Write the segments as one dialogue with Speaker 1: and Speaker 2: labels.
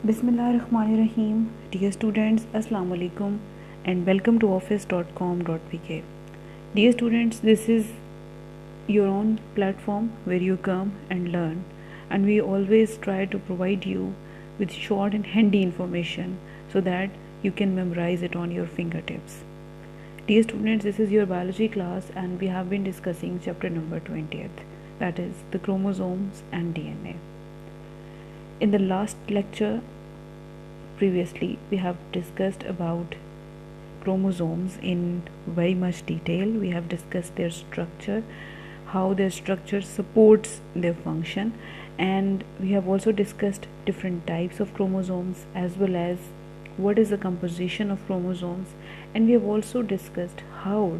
Speaker 1: Bismillahirrahmanirrahim. Dear students, Assalamu alaikum and welcome to office.com.pk. Dear students, this is your own platform where you come and learn, and we always try to provide you with short and handy information so that you can memorize it on your fingertips. Dear students, this is your biology class and we have been discussing chapter number 20th, that is the chromosomes and DNA. In the last lecture previously we have discussed about chromosomes in very much detail. We have discussed their structure, how their structure supports their function, and we have also discussed different types of chromosomes as well as what is the composition of chromosomes, and we have also discussed how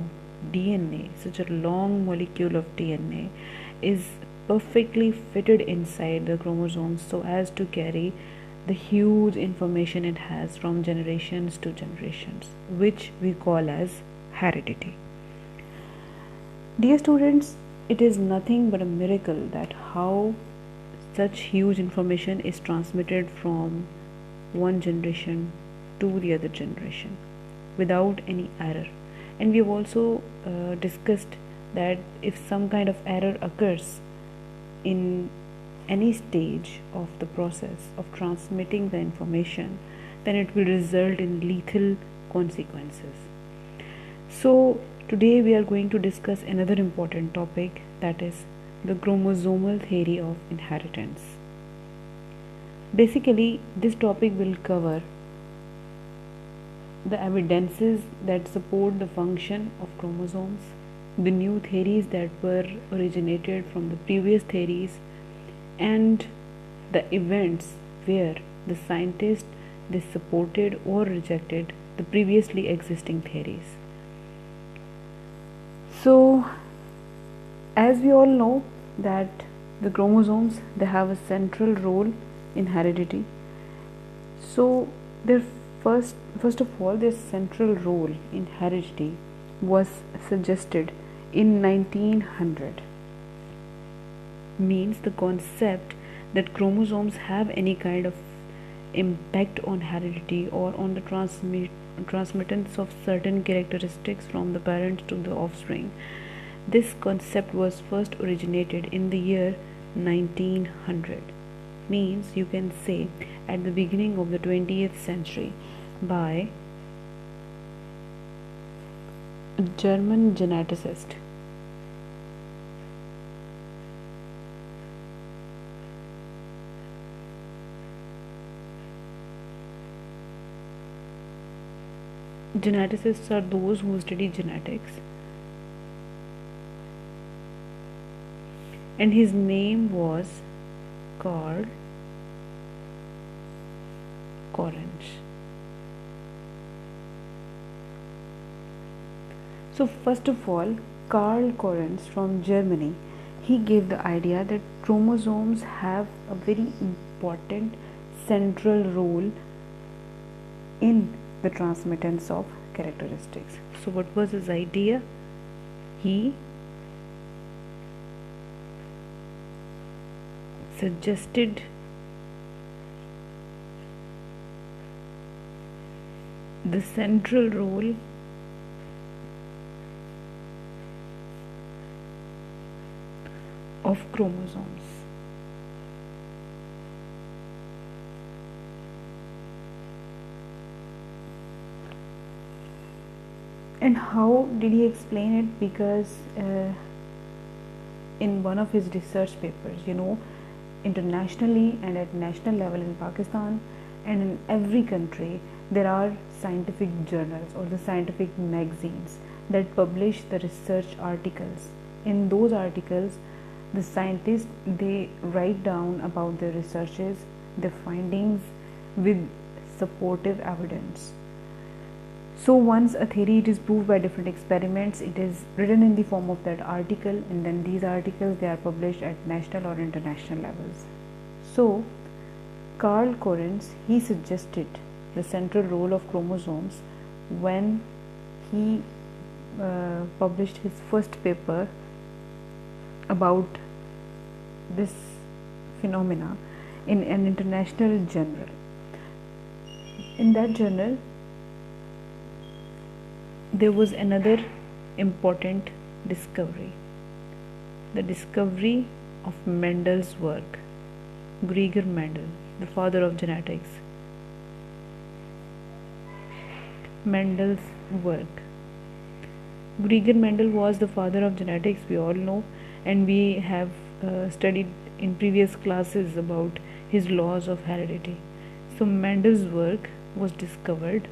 Speaker 1: DNA, such a long molecule of DNA, is perfectly fitted inside the chromosomes so as to carry the huge information it has from generations to generations, which we call as heredity. Dear students, it is nothing but a miracle that how such huge information is transmitted from one generation to the other generation without any error. And we have also discussed that if some kind of error occurs in any stage of the process of transmitting the information, then it will result in lethal consequences. So today we are going to discuss another important topic, that is the chromosomal theory of inheritance. Basically, this topic will cover the evidences that support the function of chromosomes, the new theories that were originated from the previous theories, and the events where the scientists they supported or rejected the previously existing theories. So as we all know that the chromosomes they have a central role in heredity. So their first of all, their central role in heredity was suggested in 1900. Means the concept that chromosomes have any kind of impact on heredity or on the transmittance of certain characteristics from the parents to the offspring. This concept was first originated in the year 1900. Means you can say at the beginning of the 20th century by a German geneticist. Geneticists are those who study genetics, and his name was Karl Correns. So first of all, Karl Correns from Germany, he gave the idea that chromosomes have a very important central role in the transmittance of characteristics. So what was his idea? He suggested the central role of chromosomes. And how did he explain it? Because in one of his research papers, internationally and at national level in Pakistan and in every country, there are scientific journals or the scientific magazines that publish the research articles. In those articles, the scientists they write down about their researches, their findings with supportive evidence. So once a theory it is proved by different experiments, it is written in the form of that article, and then these articles they are published at national or international levels. So Karl Correns he suggested the central role of chromosomes when he published his first paper about this phenomena in an international journal. In that journal, there was another important discovery, the discovery of Mendel's work. Gregor Mendel, the father of genetics. Mendel's work. Gregor Mendel was the father of genetics, we all know, and we have studied in previous classes about his laws of heredity. So Mendel's work was discovered,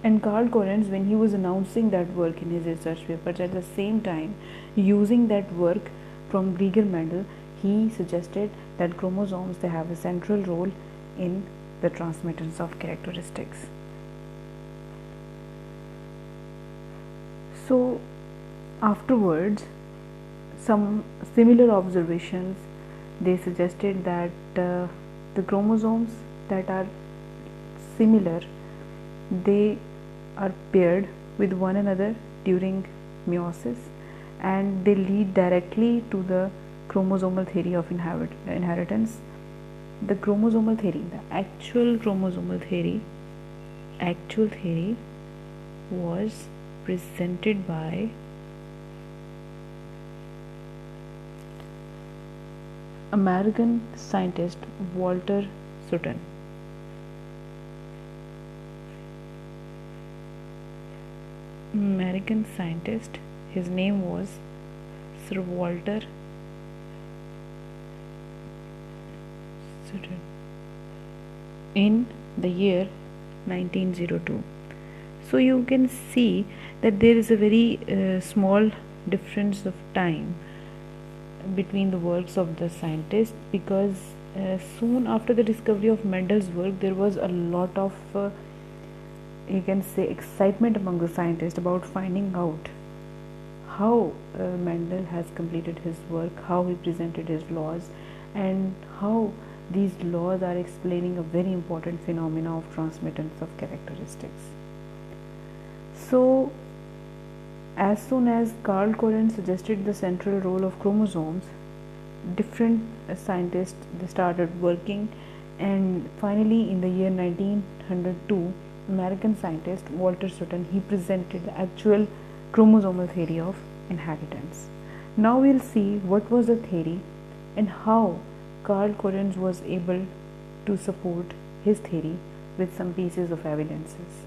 Speaker 1: and Carl Correns, when he was announcing that work in his research papers, at the same time using that work from Gregor Mendel, he suggested that chromosomes, they have a central role in the transmittance of characteristics. So afterwards, some similar observations, they suggested that the chromosomes that are similar, they are paired with one another during meiosis, and they lead directly to the chromosomal theory of inheritance. The chromosomal theory, the actual chromosomal theory, was presented by American scientist Walter Sutton. American scientist, his name was Sir Walter Sutton, in the year 1902. So you can see that there is a very small difference of time between the works of the scientist, because soon after the discovery of Mendel's work, there was a lot of you can say excitement among the scientists about finding out how Mendel has completed his work, how he presented his laws, and how these laws are explaining a very important phenomena of transmittance of characteristics. So as soon as Carl Correns suggested the central role of chromosomes, different scientists, they started working, and finally in the year 1902, American scientist Walter Sutton, he presented the actual chromosomal theory of inheritance. Now we'll see what was the theory and how Carl Correns was able to support his theory with some pieces of evidences.